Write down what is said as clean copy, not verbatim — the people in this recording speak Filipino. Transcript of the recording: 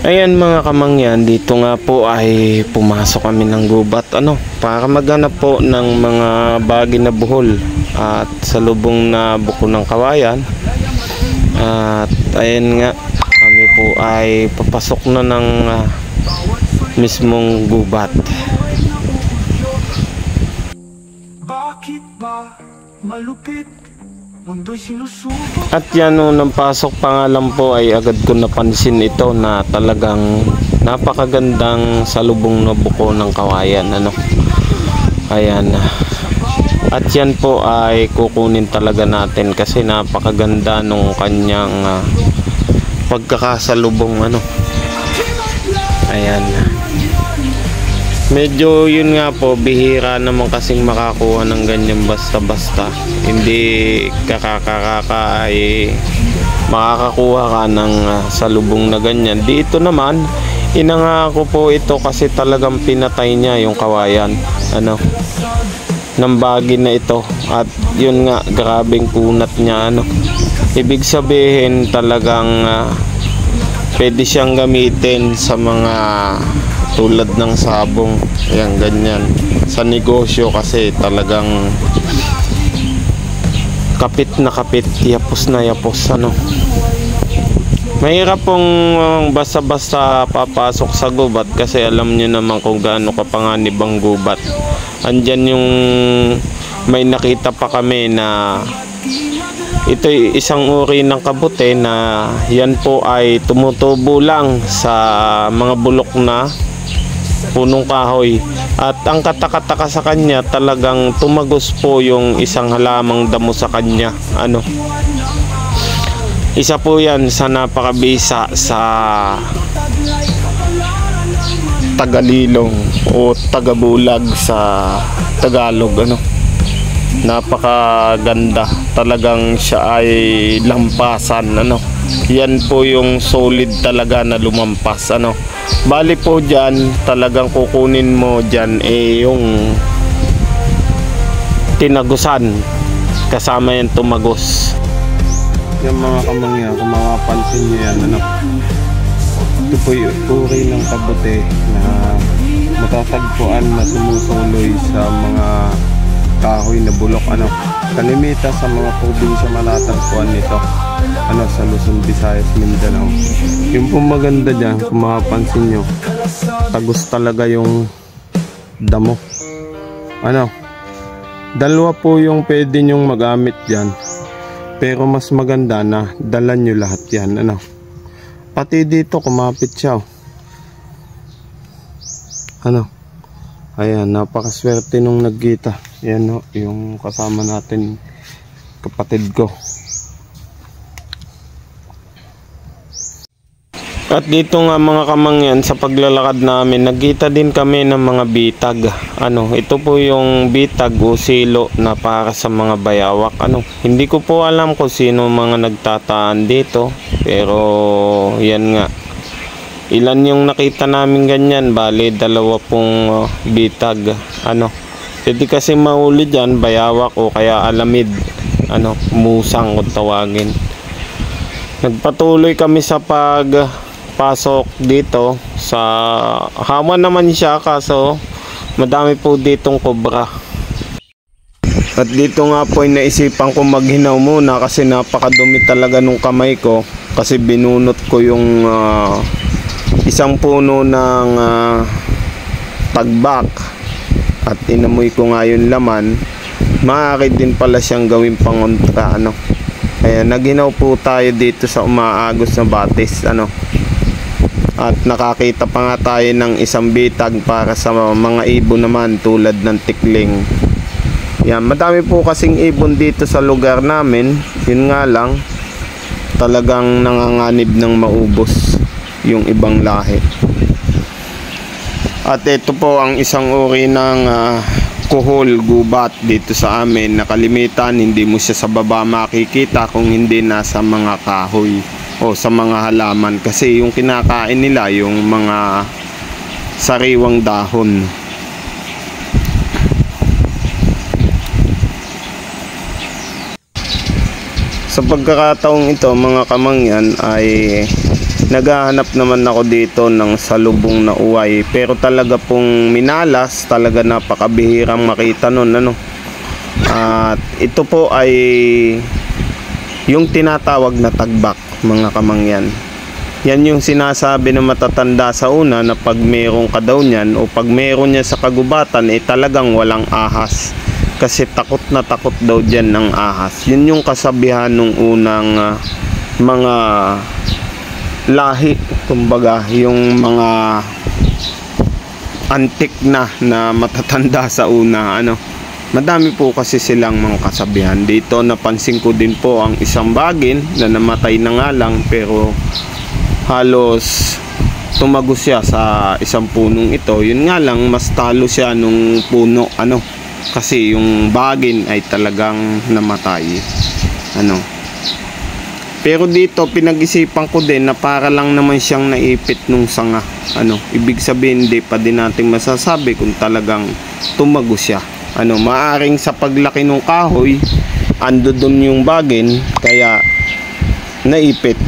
Ayan mga kamangyan, dito nga po ay pumasok kami ng gubat para maghanap po ng mga bagay na buhol at salubong na buko ng kawayan. At ayan nga, kami po ay papasok na ng mismong gubat. Bakit ba malupit? At yan, nang pasok pa nga lang po ay agad ko napansin ito na talagang napakagandang salubong na buko ng kawayan. Ayan. At yan po ay kukunin talaga natin kasi napakaganda nung kanyang pagkakasalubong. Ayan. Medyo yun nga po, bihira naman kasing makakuha ng ganyan basta-basta. Hindi kakakaka ay makakakuha ka ng salubong na ganyan. Dito naman, inangako po ito kasi talagang pinatay niya yung kawayan ng bagay na ito. At yun nga, grabing kunat niya. Ibig sabihin talagang pwede siyang gamitin sa mga tulad ng sabong, ayan, ganyan, sa negosyo kasi talagang kapit na kapit, yapos na yapos. Mahirap pong basta-basta papasok sa gubat kasi alam nyo naman kung gaano kapanganib ang gubat. Andyan yung may nakita pa kami na ito isang uri ng kabute na yan po ay tumutubo lang sa mga bulok na punong kahoy, at ang katakataka sa kanya talagang tumagos po yung isang halamang damo sa kanya. Isa po yan sa napakabisa sa Tagalilong o Tagabulag sa Tagalog. Napakaganda talagang, siya ay lampasan. Yan po yung solid talaga na lumampas. Bali po dyan, talagang kukunin mo dyan yung tinagusan kasama yung tumagos. Yung mga kamangyan, kung mapapansin nyo yan, ito po yung uri ng kabute na matatagpuan na sumusuloy sa mga kahoy na bulok. Kalimita sa mga probinsya matatagpuan nito sa Luzon, Visayas, Mindanao. Yung po maganda dyan, kung makapansin nyo, tagos talaga yung damo. Dalawa po yung pwede nyong magamit dyan, pero mas maganda na dalan nyo lahat yan. Pati dito kumapit siya. Ayan, napakaswerte nung nagkita. Ayan yung kasama natin, kapatid ko. At dito nga mga kamangyan, sa paglalakad namin, nagkita din kami ng mga bitag. Ito po yung bitag o silo na para sa mga bayawak. Hindi ko po alam kung sino mga nagtataan dito, pero yan nga. Ilan yung nakita namin ganyan, bali 2 pong bitag. Pwede kasi mahuli dyan, bayawak o kaya alamid, musang kung tawagin. Nagpatuloy kami sa pagpasok dito sa hawan naman siya, kaso madami po ditong kobra. At dito nga po ay naisipan ko maghinaw muna kasi napakadumi talaga nung kamay ko, kasi binunot ko yung isang puno ng tagbak at inamoy ko nga yung laman. Maaari din pala siyang gawing pangontra. Kaya naghinaw po tayo dito sa umaagos na batis. At nakakita pa nga tayo ng isang bitag para sa mga ibon naman tulad ng tikling. Yan, madami po kasing ibon dito sa lugar namin. Yun nga lang, talagang nanganganib ng maubos yung ibang lahi. At ito po ang isang uri ng kuhol, gubat dito sa amin. Nakalimitan, hindi mo siya sa baba makikita kung hindi nasa mga kahoy o sa mga halaman, kasi yung kinakain nila yung mga sariwang dahon. Sa pagkakataong ito mga kamangyan ay naghahanap naman ako dito ng salubong na uway, pero talaga pong minalas, talaga napakabihirang makita nun, ano. At ito po ay yung tinatawag na tagbak, mga kamangyan. Yan yung sinasabi ng matatanda sa una, na pag meron ka daw niyan o pag meron niya sa kagubatan, talagang walang ahas. Kasi takot na takot daw dyan ng ahas. Yun yung kasabihan ng unang mga lahi, kumbaga yung mga antik na matatanda sa una, ano. Madami po kasi silang mga kasabihan. Dito napansin ko din po ang isang bagin na namatay na nga lang, pero halos tumagos siya sa isang punong ito. Yun nga lang, mas talo siya nung puno, ano, kasi yung bagin ay talagang namatay, ano. Pero dito pinag-isipan ko din na para lang naman siyang naipit nung sanga, ano. Ibig sabihin hindi pa din natin masasabi kung talagang tumagos siya, ano. Maaring sa paglaki ng kahoy ando dun yung bagin kaya naipit.